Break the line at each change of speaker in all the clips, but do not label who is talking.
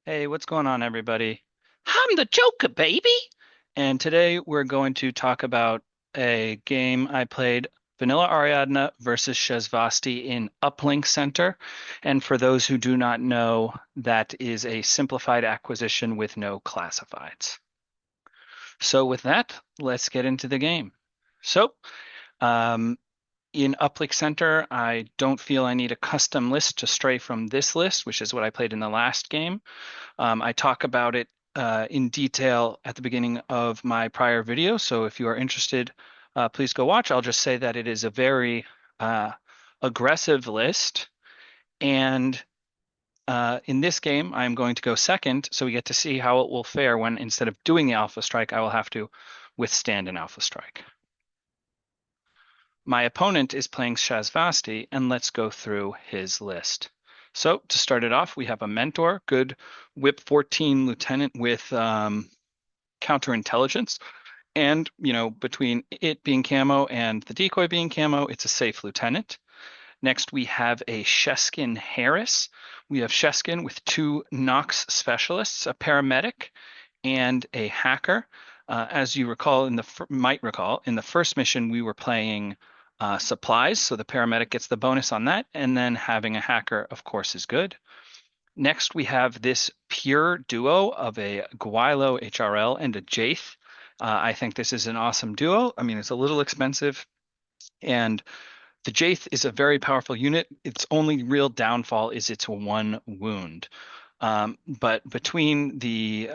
Hey, what's going on, everybody? I'm the Joker, baby! And today we're going to talk about a game I played, Vanilla Ariadna versus Shasvastii in Uplink Center. And for those who do not know, that is a simplified acquisition with no classifieds. So with that, let's get into the game. So, um, in Uplink Center, I don't feel I need a custom list to stray from this list, which is what I played in the last game. I talk about it in detail at the beginning of my prior video. So if you are interested, please go watch. I'll just say that it is a very uh, aggressive list. And in this game, I'm going to go second. So we get to see how it will fare when instead of doing the alpha strike, I will have to withstand an alpha strike. My opponent is playing Shasvastii, and let's go through his list. So to start it off, we have a mentor, good whip 14 lieutenant with counterintelligence. And, between it being camo and the decoy being camo, it's a safe lieutenant. Next, we have a Sheskin Harris. We have Sheskin with two Nox specialists, a paramedic, and a hacker. As you recall, might recall, in the first mission, we were playing supplies, so the paramedic gets the bonus on that, and then having a hacker, of course, is good. Next, we have this pure duo of a Gwylo HRL and a Jaith. I think this is an awesome duo. I mean, it's a little expensive, and the Jaith is a very powerful unit. Its only real downfall is its one wound. But between the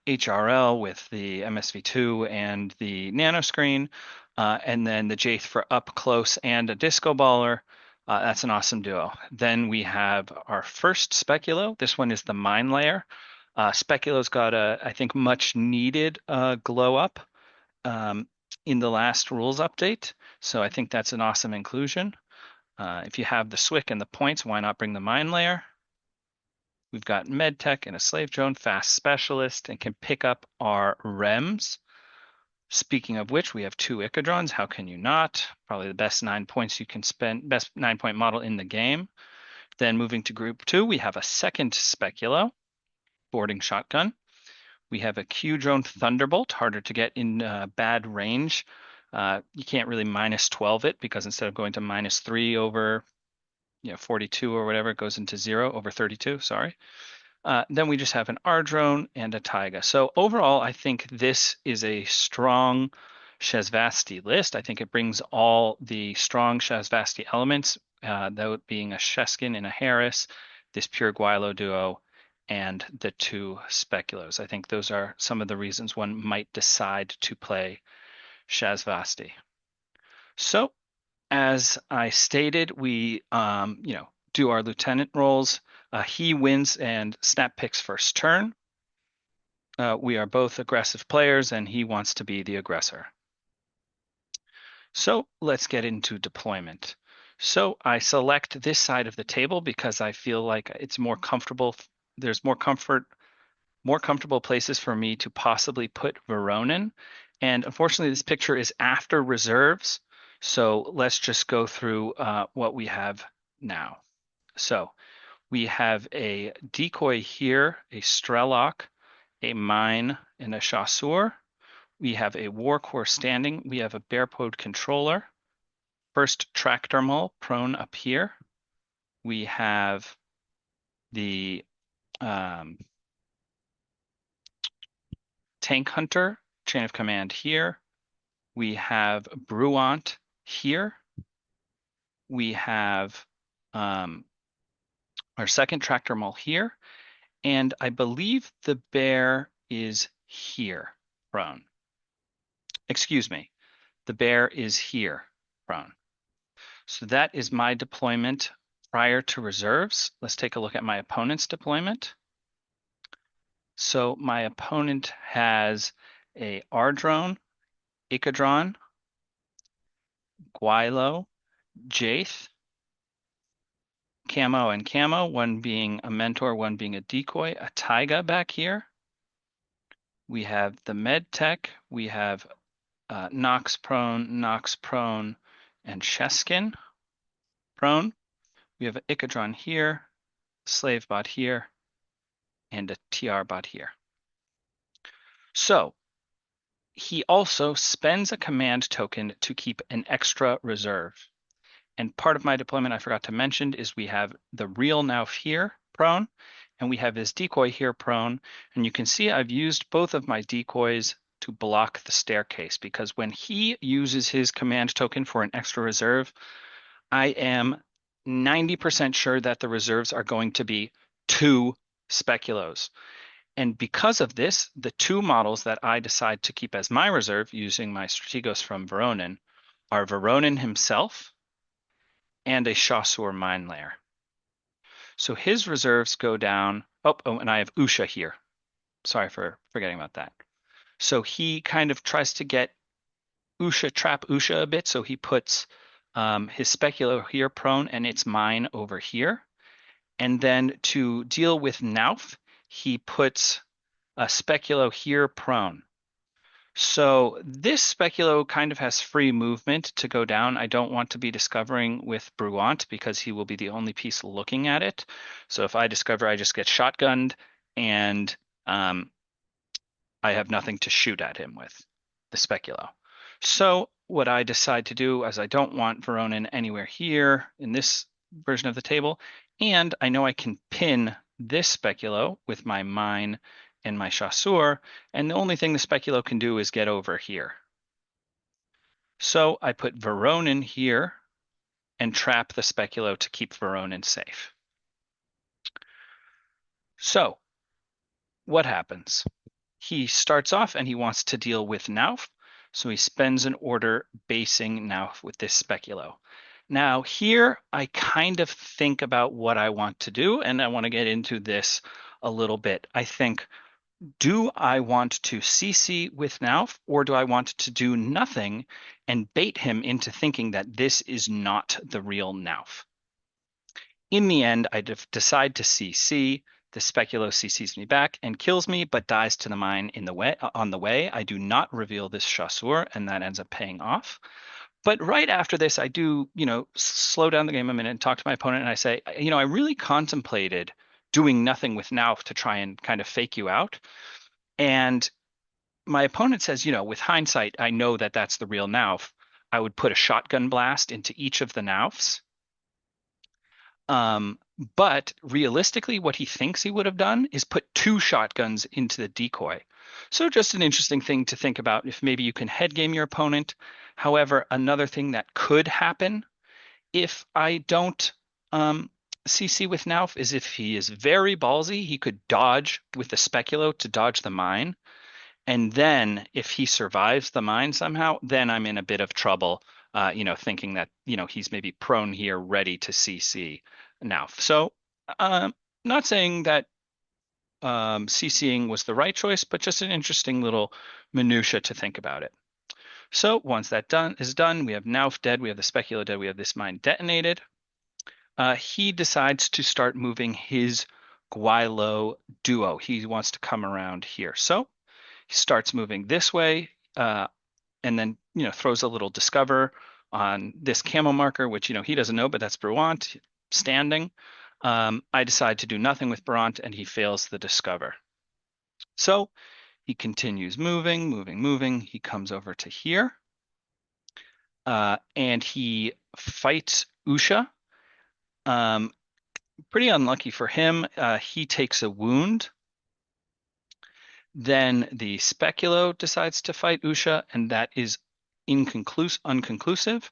HRL with the MSV2 and the nanoscreen, and then the Jaith for up close and a disco baller, that's an awesome duo. Then we have our first Speculo. This one is the Mine Layer. Speculo's got I think, much needed glow up um, in the last rules update. So I think that's an awesome inclusion. If you have the Swick and the points, why not bring the Mine Layer? We've got MedTech and a Slave Drone, Fast Specialist, and can pick up our REMs. Speaking of which, we have two Icadrons. How can you not? Probably the best 9 points you can spend, best 9 point model in the game. Then moving to group two, we have a second Speculo, boarding shotgun. We have a Q drone Thunderbolt, harder to get in bad range. You can't really minus 12 it because instead of going to minus 3 over 42 or whatever, it goes into 0 over 32, sorry. Then we just have an R drone and a Taiga. So overall, I think this is a strong Shasvastii list. I think it brings all the strong Shasvastii elements, that being a Sheskin and a Harris, this pure Gwylo duo, and the two Speculos. I think those are some of the reasons one might decide to play Shasvastii. So, as I stated, we do our lieutenant rolls. He wins and snap picks first turn. We are both aggressive players, and he wants to be the aggressor. So let's get into deployment. So I select this side of the table because I feel like it's more comfortable. There's more comfortable places for me to possibly put Veronin. And unfortunately, this picture is after reserves. So let's just go through what we have now. So we have a decoy here, a Strelok, a mine, and a chasseur. We have a Warcore standing. We have a Bearpod controller. First tractor mole prone up here. We have the tank hunter chain of command here. We have Bruant here. We have our second tractor mole here. And I believe the bear is here, prone. Excuse me, the bear is here, prone. So that is my deployment prior to reserves. Let's take a look at my opponent's deployment. So my opponent has a R drone, Icadron, Gwylo, Jaith, camo and camo, one being a mentor, one being a decoy, a Taiga back here. We have the med tech, we have Nox prone, and Sheskin prone. We have an Icadron here, Slavebot here, and a TR bot here. So he also spends a command token to keep an extra reserve. And part of my deployment I forgot to mention is we have the real Nauf here prone, and we have his decoy here prone. And you can see I've used both of my decoys to block the staircase, because when he uses his command token for an extra reserve, I am 90% sure that the reserves are going to be 2 speculos. And because of this, the 2 models that I decide to keep as my reserve using my strategos from Voronin are Voronin himself and a Chasseur mine layer. So his reserves go down. Oh, and I have Usha here. Sorry for forgetting about that. So he kind of tries to get trap Usha a bit. So he puts his speculo here prone and its mine over here. And then to deal with Nauf, he puts a speculo here prone. So this speculo kind of has free movement to go down. I don't want to be discovering with Bruant because he will be the only piece looking at it. So if I discover, I just get shotgunned, and I have nothing to shoot at him with the speculo. So what I decide to do, as I don't want Voronin anywhere here in this version of the table, and I know I can pin this speculo with my mine and my Chasseur, and the only thing the speculo can do is get over here. So I put Voronin here and trap the speculo to keep Voronin safe. So what happens? He starts off and he wants to deal with Nauf, so he spends an order basing Nauf with this speculo. Now here I kind of think about what I want to do, and I want to get into this a little bit. I think, do I want to CC with Nauf, or do I want to do nothing and bait him into thinking that this is not the real Nauf? In the end, I decide to CC. The speculo CCs me back and kills me, but dies to the mine on the way. I do not reveal this Chasseur, and that ends up paying off. But right after this, I do, slow down the game a minute and talk to my opponent, and I say, I really contemplated doing nothing with Nauf to try and kind of fake you out. And my opponent says, with hindsight, I know that that's the real Nauf. I would put a shotgun blast into each of the Naufs. But realistically, what he thinks he would have done is put 2 shotguns into the decoy. So just an interesting thing to think about if maybe you can head game your opponent. However, another thing that could happen if I don't CC with Nauf is if he is very ballsy, he could dodge with the speculo to dodge the mine. And then if he survives the mine somehow, then I'm in a bit of trouble, thinking that, he's maybe prone here, ready to CC now. So not saying that CCing was the right choice, but just an interesting little minutia to think about it. So once that is done, we have Nauf dead, we have the speculo dead, we have this mine detonated. He decides to start moving his Guilo duo. He wants to come around here. So he starts moving this way, and then throws a little discover on this camo marker, which he doesn't know, but that's Bruant standing. I decide to do nothing with Bruant, and he fails the discover. So he continues moving. He comes over to here, and he fights Usha. Pretty unlucky for him. He takes a wound. Then the speculo decides to fight Usha, and that is unconclusive.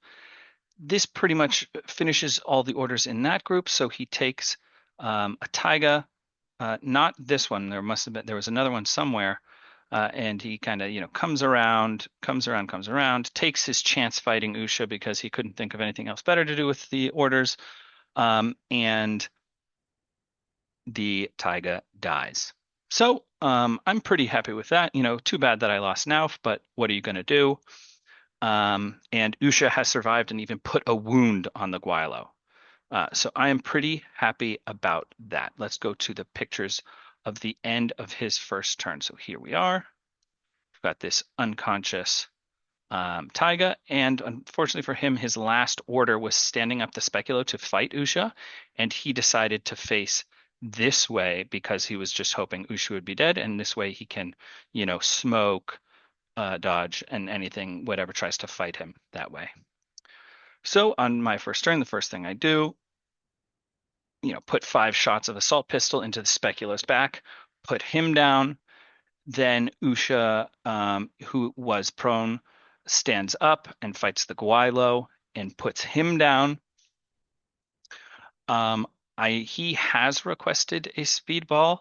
This pretty much finishes all the orders in that group. So he takes a taiga, not this one. There was another one somewhere, and he kind of comes around, takes his chance fighting Usha because he couldn't think of anything else better to do with the orders, and the taiga dies. So I'm pretty happy with that. Too bad that I lost Nauf, but what are you going to do? And Usha has survived and even put a wound on the Guilo. So I am pretty happy about that. Let's go to the pictures of the end of his first turn. So here we are. We've got this unconscious taiga, and unfortunately for him, his last order was standing up the speculo to fight Usha, and he decided to face this way because he was just hoping Usha would be dead, and this way he can, smoke, dodge, and anything, whatever tries to fight him that way. So on my first turn, the first thing I do, put 5 shots of assault pistol into the specular's back, put him down. Then Usha, who was prone, stands up and fights the Gwailo and puts him down. Um, he has requested a speedball,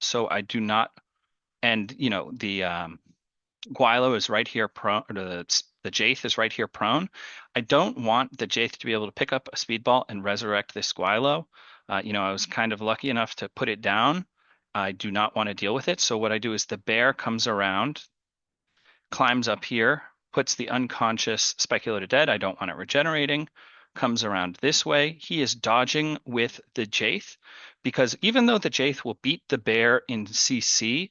so I do not. And the Gwailo is right here prone, or the Jaith is right here prone. I don't want the Jaith to be able to pick up a speedball and resurrect this Gwailo. I was kind of lucky enough to put it down. I do not want to deal with it. So what I do is the bear comes around, climbs up here, puts the unconscious Specular to dead. I don't want it regenerating. Comes around this way. He is dodging with the Jaith because even though the Jaith will beat the bear in CC,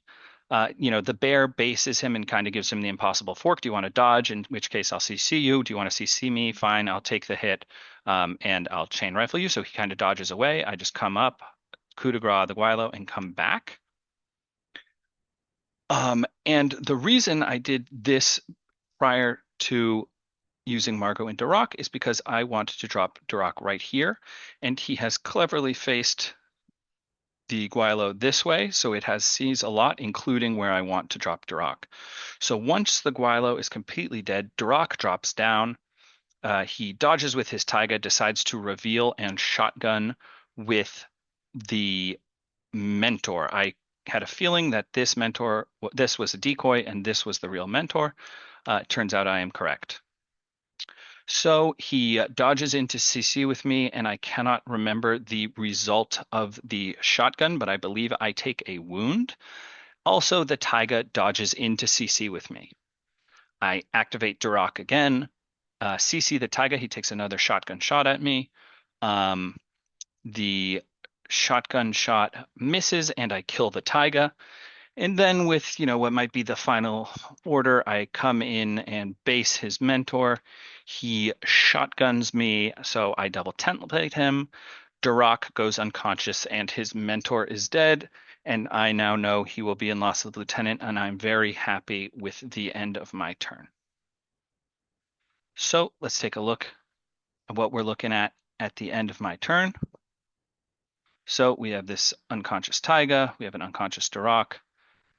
the bear bases him and kind of gives him the impossible fork. Do you want to dodge? In which case I'll CC you. Do you want to CC me? Fine, I'll take the hit, and I'll chain rifle you. So he kind of dodges away. I just come up, coup de grace the Gwailo, and come back. And the reason I did this prior to using Margot and Duroc is because I wanted to drop Duroc right here, and he has cleverly faced the Gwailo this way, so it sees a lot, including where I want to drop Duroc. So once the Gwailo is completely dead, Duroc drops down. He dodges with his Taiga, decides to reveal and shotgun with the mentor. I had a feeling that this was a decoy and this was the real mentor. It turns out I am correct. So he dodges into CC with me, and I cannot remember the result of the shotgun, but I believe I take a wound. Also, the Taiga dodges into CC with me. I activate Duroc again, CC the Taiga. He takes another shotgun shot at me. The shotgun shot misses, and I kill the Taiga. And then with, what might be the final order, I come in and base his mentor. He shotguns me, so I double template him. Duroc goes unconscious and his mentor is dead. And I now know he will be in loss of the lieutenant, and I'm very happy with the end of my turn. So let's take a look at what we're looking at the end of my turn. So we have this unconscious Taiga, we have an unconscious Duroc,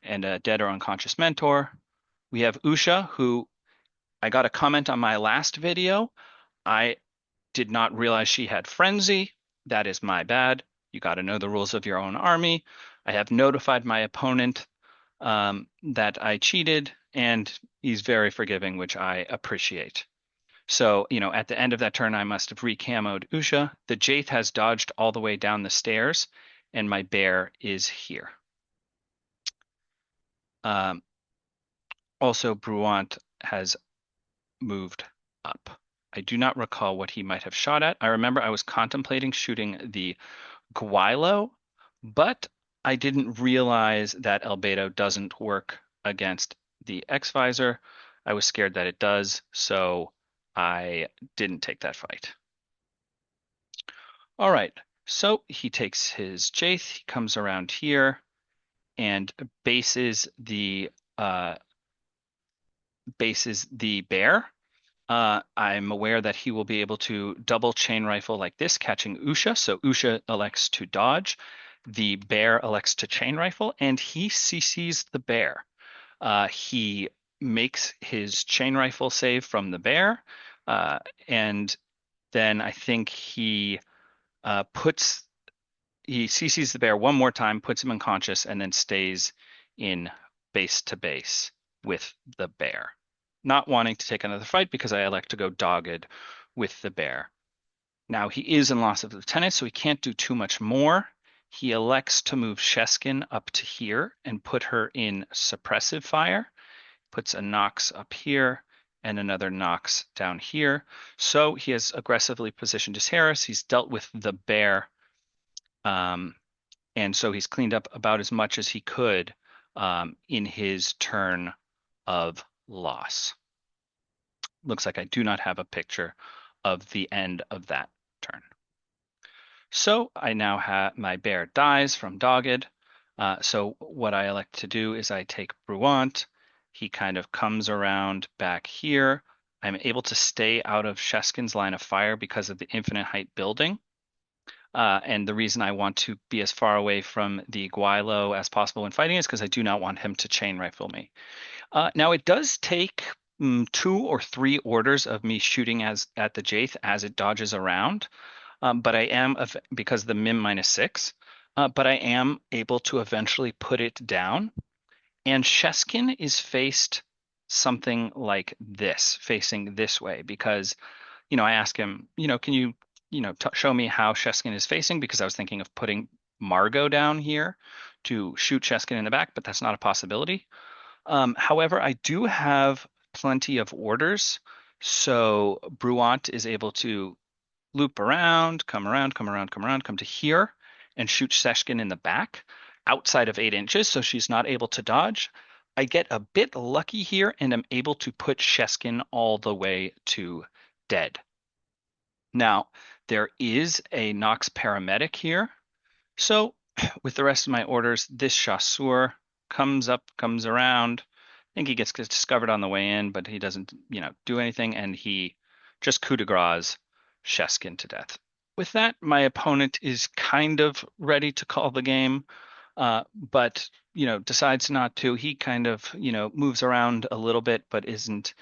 and a dead or unconscious mentor. We have Usha, who I got a comment on my last video. I did not realize she had frenzy. That is my bad. You got to know the rules of your own army. I have notified my opponent that I cheated, and he's very forgiving, which I appreciate. So, at the end of that turn, I must have re-camoed Usha. The Jaith has dodged all the way down the stairs, and my bear is here. Also, Bruant has moved up. I do not recall what he might have shot at. I remember I was contemplating shooting the Gwailo, but I didn't realize that Albedo doesn't work against the X-Visor. I was scared that it does, so I didn't take that fight. All right, so he takes his Jaith, he comes around here and bases the bear. I'm aware that he will be able to double chain rifle like this, catching Usha. So Usha elects to dodge. The bear elects to chain rifle, and he CCs the bear. He makes his chain rifle save from the bear, and then I think he CCs the bear one more time, puts him unconscious, and then stays in base to base with the bear. Not wanting to take another fight because I elect to go dogged with the bear. Now he is in loss of lieutenant, so he can't do too much more. He elects to move Sheskin up to here and put her in suppressive fire. Puts a Nox up here and another Nox down here. So he has aggressively positioned his Harris. He's dealt with the bear. And so he's cleaned up about as much as he could in his turn of loss. Looks like I do not have a picture of the end of that turn. So I now have my bear dies from dogged. So what I elect to do is I take Bruant. He kind of comes around back here. I'm able to stay out of Sheskin's line of fire because of the infinite height building. And the reason I want to be as far away from the Guilo as possible when fighting is because I do not want him to chain rifle me. Now it does take 2 or 3 orders of me shooting as at the Jaith as it dodges around, but I am because of the MIM -6. But I am able to eventually put it down. And Sheskin is faced something like this, facing this way, because I ask him, can you, show me how Sheskin is facing? Because I was thinking of putting Margot down here to shoot Sheskin in the back, but that's not a possibility. However, I do have plenty of orders, so Bruant is able to loop around, come around, come around, come around, come to here, and shoot Sheskin in the back outside of 8 inches, so she's not able to dodge. I get a bit lucky here and am able to put Sheskin all the way to dead. Now, there is a Nox paramedic here. So, with the rest of my orders, this Chasseur comes up, comes around. I think he gets discovered on the way in, but he doesn't, do anything, and he just coup de grace Sheskin to death. With that, my opponent is kind of ready to call the game, but decides not to. He kind of, moves around a little bit, but isn't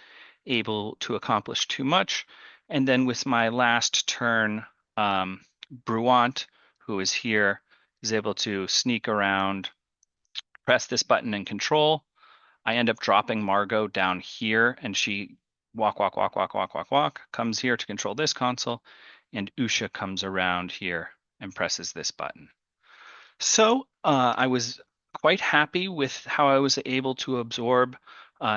able to accomplish too much. And then with my last turn, Bruant, who is here, is able to sneak around, press this button and control. I end up dropping Margot down here, and she walk, walk, walk, walk, walk, walk, walk, comes here to control this console, and Usha comes around here and presses this button. So I was quite happy with how I was able to absorb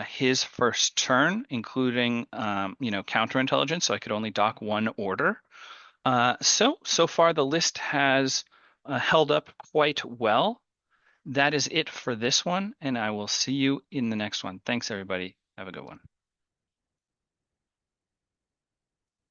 his first turn, including counterintelligence, so I could only dock 1 order. So far the list has held up quite well. That is it for this one, and I will see you in the next one. Thanks, everybody. Have a good one.